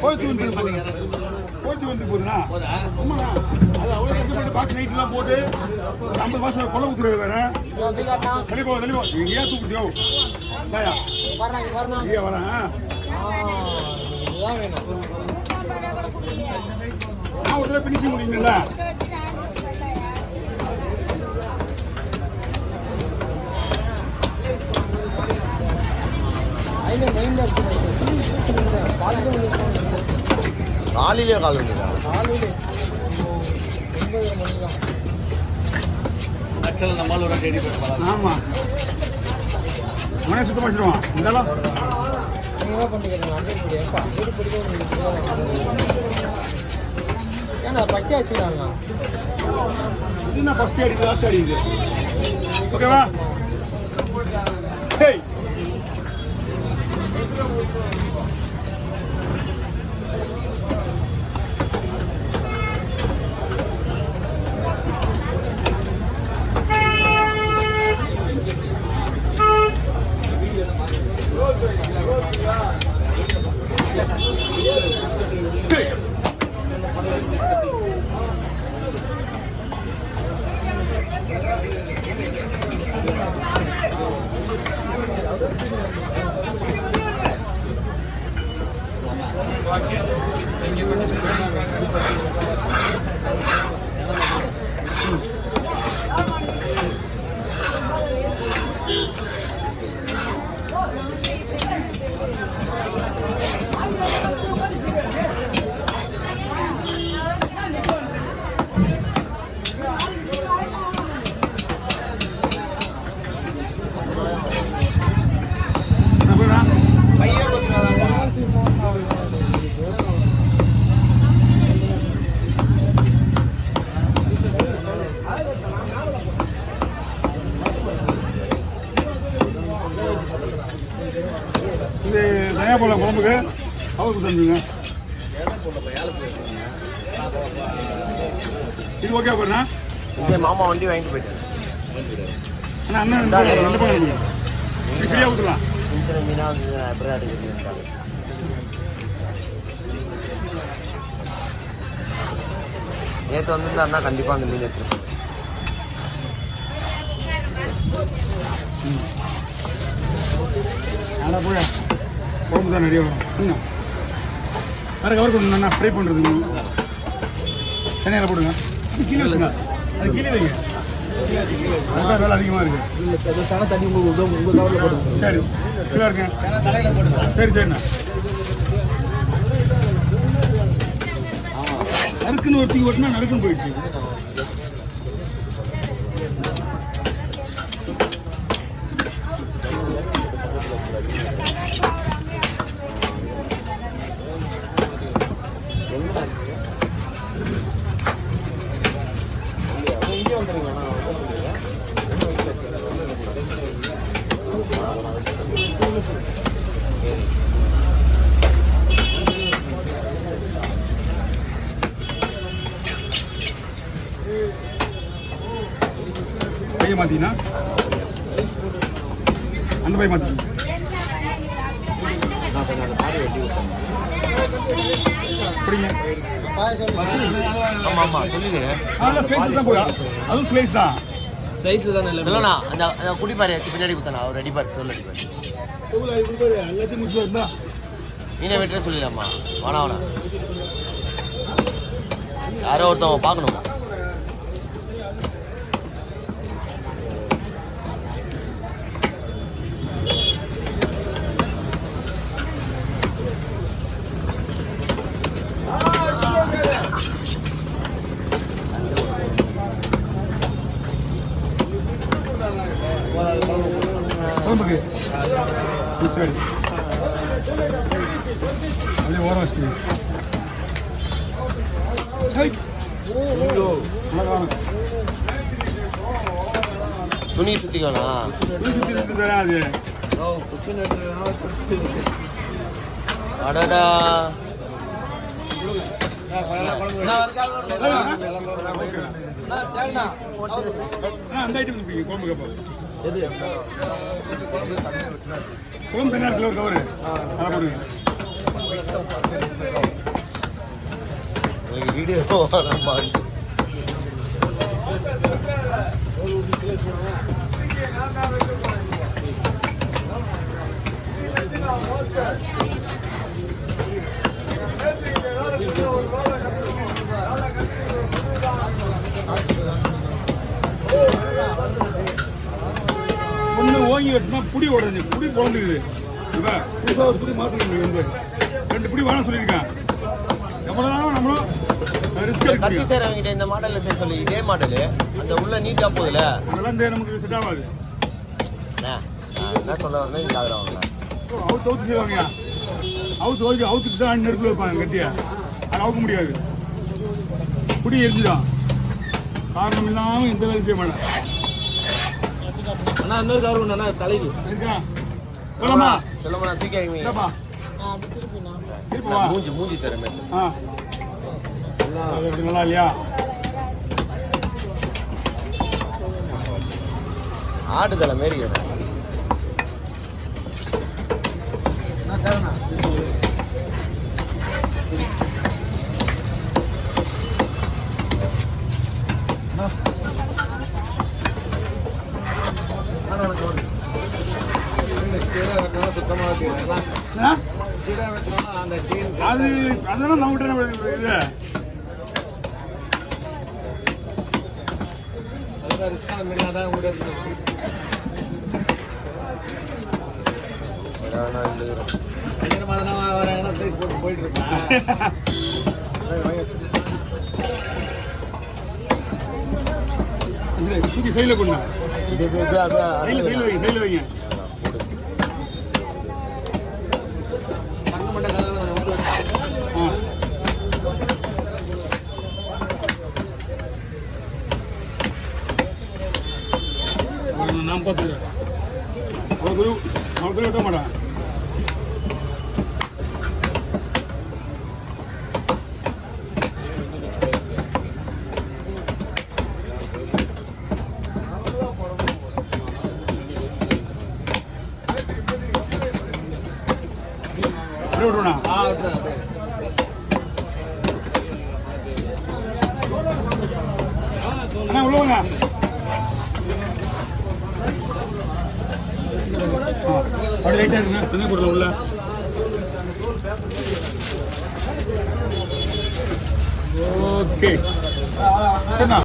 போட்டு வந்து போகுதுண்ணா ஆமாண்ணா அது அவ்வளோ கஷ்டப்பட்டு பாக்ஸ் நைட்லாம் போட்டு 50 மாதம் கொலை ஊத்துறது வேற தெளிவோ நீங்கள் ஏன் தூக்கிட்டியோ தாயா ஐயா வரேன் நான் ஒரு தடவை பினிஷிங் முடியுங்களா காலையிலே கால் வந்துதா ஆக்சுவலாக நம்மளால ஒரு ரெடி பண்ணலாம். ஆமாம் மனே சுத்தமாக வச்சுருவான் இருந்தாலும் ஏன்னா பச்சை வச்சுக்கிறாங்க இதுனா ஃபஸ்ட் அடிக்குது லாஸ்ட் அடிக்குது ஓகேவா ஹேய் இது தனியாக போடலாம் குழம்புக்கு அவருக்கு தந்துங்க இது ஓகே பண்ணா மாமா வண்டி வாங்கிட்டு போயிட்டேன் அண்ணா ரெண்டு பக்கம் ஃப்ரீயாக கொடுத்துடலாம் சின்ன சின்ன மீனாக வந்து அப்படியே அடிக்கிறது நேற்று வந்துருந்தாருன்னா கண்டிப்பாக அந்த மீன் எடுத்துருப்பேன் ஆனால் போய் குழம்பு தான் நிறைய வரும் இன்னும் வேறு கவர் கொடுங்கண்ணா ஃப்ரை பண்ணுறதுங்க சென்னையில் போடுங்க அது கீழே வச்சுங்க அது கீழே வைங்க அதுதான் வேலை அதிகமாக இருக்குது சன தண்ணி உங்கள் கவரில் போடுங்க சரி கீழே இருக்கேன் சரி சரிண்ணா நறுக்குன்னு ஒருத்தி ஓட்டினா நறுக்குன்னு போயிடுச்சு பையன் மாத்தீங்கன்னா அந்த பையன் மாத்தி பிடிங்க ஆமாம் ஆமாம் சொல்லுங்க அதெல்லாம் ஸ்லைஸ் தான் போயா அதுவும் ஸ்லைஸ் தான் ரைஸில் தானே இல்லை இல்லைண்ணா அந்த குடிப்பாரு பின்னாடி குத்தானா அவர் ரெடிப்பார் சொல் அடிப்பார் எல்லாத்தையும் முடிச்சு இருந்தா மீனை வெட்டுற சொல்லிடலாமா வேணா வேணா யாரோ ஒருத்தவங்க பார்க்கணும் குழம்புக்கு சரி அப்படியே ஓரம் வச்சு துணி சுற்றிக்கலாம் அது அடடா அந்த ஐட்டம் குழம்பு கேட்போம் எது குளம் தனியாக கிலோ கவரு அதை போடுங்க. உங்களுக்கு வீடியோ பாருங்க. ஒன்று ஓங்கி வெட்டினா புடி உடஞ்சி புடி குழந்துக்குது. இப்போ புதுசாக ஒரு புடி மாற்றணும் வந்து 2 புடி வேணாம் சொல்லியிருக்கேன். எவ்வளோதான் நம்மளும் ரிஸ்க் கத்தி எடுக்க செய்றவங்கிட்ட இந்த மாடலில் செய்ய சொல்லி இதே மாடலு அந்த உள்ள நீட்டாக போகுதுல. அதெல்லாம் நமக்கு செட் ஆகாது. நான் என்ன சொல்ல வரேன் நீங்கள் அதில் வாங்க. அவுத்து செய்வாங்க. அவுத்துட்டு தான் நெருப்பில் வைப்பாங்க கட்டியா. அதை அவுக்க முடியாது. புடி எரிஞ்சுதான். காரணம் இல்லாமல் எந்த வேலை செய்ய மாட்டேன். அண்ணா இன்னொரு கவர் ஒன்று அண்ணா தலைக்கு இருக்கா சொல்லமா சொல்லமா தூக்கி என்னப்பா திருப்பி வா. மூஞ்சி தரமே. ஆ அது எப்படி நல்லா இல்லையா? ஆடுதலை மாரி அது. என்ன? அது அதெல்லாம் நம்மகிட்ட இது போயிட்டு இருப்பேன். தூக்கி சைடில் கொண்டு இது அப்படியே சைடில் வைங்க சைடில் வைங்க. ஆ நான் பார்த்துக்கிறேன். அவ்வளோ வெட்ட மாட்டேன். விட்டுருண்ணா. அண்ணா உள்ள வாங்க. அப்படி ரைட்டாக இருக்குங்க தண்ணி கொடுல உள்ள. ஓகே சரிண்ணா.